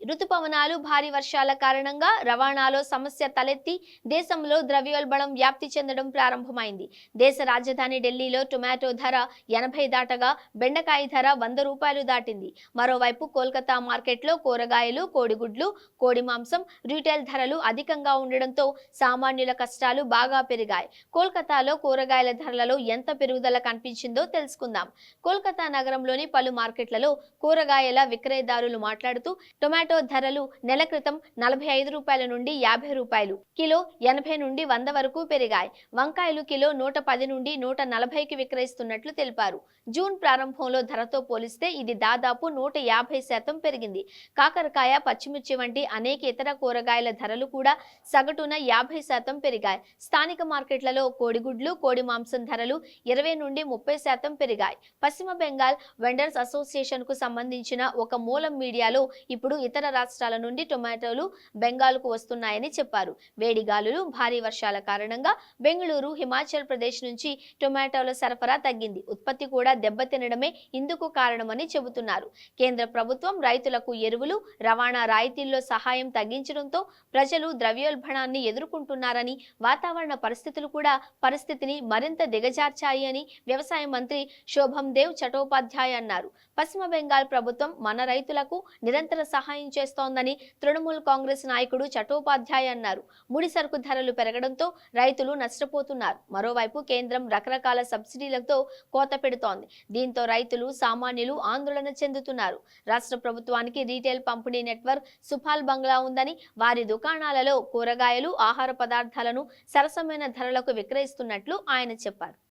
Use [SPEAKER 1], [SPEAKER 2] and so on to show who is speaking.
[SPEAKER 1] రుతుపవనాలు భారీ వర్షాల కారణంగా రవాణాలో సమస్య తలెత్తి దేశంలో ద్రవ్యోల్బణం వ్యాప్తి చెందడం ప్రారంభమైంది. దేశ రాజధాని ఢిల్లీలో టొమాటో ధర 80 దాటగా బెండకాయ ధర 100 రూపాయలు దాటింది. మరోవైపు కోల్కతా మార్కెట్లో కూరగాయలు, కోడిగుడ్లు, కోడి మాంసం రీటైల్ ధరలు అధికంగా ఉండడంతో సామాన్యుల కష్టాలు బాగా పెరిగాయి. కోల్కతాలో కూరగాయల ధరలలో ఎంత పెరుగుదల కనిపించిందో తెలుసుకుందాం. కోల్కతా నగరంలోని పలు మార్కెట్లలో కూరగాయల విక్రయదారులు మాట్లాడుతూ టొమాటో ధరలు నెల క్రితం 45 రూపాయల నుండి 50 రూపాయలు, కిలో 80 నుండి 100 వరకు పెరిగాయి. వంకాయలు కిలో 110 నుండి 140కి విక్రయిస్తున్నట్లు తెలిపారు. జూన్ ప్రారంభంలో ధరతో పోలిస్తే ఇది దాదాపు 150% పెరిగింది. కాకరకాయ, పచ్చిమిర్చి వంటి అనేక ఇతర కూరగాయల ధరలు కూడా సగటున 50% పెరిగాయి. స్థానిక మార్కెట్లలో కోడిగుడ్లు, కోడి మాంసం ధరలు 20 నుండి 30% పెరిగాయి. పశ్చిమ బెంగాల్ వెండర్స్ అసోసియేషన్ కు సంబంధించిన ఒక మూలం మీడియాలో ఇప్పుడు ఇతర రాష్ట్రాల నుండి టొమాటోలు బెంగాల్కు వస్తున్నాయని చెప్పారు. వేడిగాలులు, భారీ వర్షాల కారణంగా బెంగళూరు, హిమాచల్ ప్రదేశ్ నుంచి టొమాటోల సరఫరా తగ్గింది. ఉత్పత్తి కూడా దెబ్బతినడమే ఇందుకు కారణమని చెబుతున్నారు. కేంద్ర ప్రభుత్వం రైతులకు ఎరువులు, రవాణా రాయితీల్లో సహాయం తగ్గించడంతో ప్రజలు ద్రవ్యోల్బణాన్ని ఎదుర్కొంటున్నారని, వాతావరణ పరిస్థితులు కూడా పరిస్థితిని మరింత దిగజార్చాయి అని వ్యవసాయ మంత్రి శోభం దేవ్ చటోపాధ్యాయ్ అన్నారు. పశ్చిమ బెంగాల్ ప్రభుత్వం మన రైతులకు నిరంతర సహాయం చేస్తోందని తృణమూల్ కాంగ్రెస్ నాయకుడు చటోపాధ్యాయ్ అన్నారు. ముడి సరుకు ధరలు పెరగడంతో రైతులు నష్టపోతున్నారు. మరోవైపు కేంద్రం రకరకాల సబ్సిడీలతో కోత పెడుతోంది. దీంతో రైతులు, సామాన్యులు ఆందోళన చెందుతున్నారు. రాష్ట్ర ప్రభుత్వానికి రీటైల్ పంపిణీ నెట్వర్క్ సుఫాల్ బంగ్లా ఉందని, వారి దుకాణాలలో కూరగాయలు, ఆహార పదార్థాలను సరసమైన ధరలకు విక్రయిస్తున్నట్లు ఆయన చెప్పారు.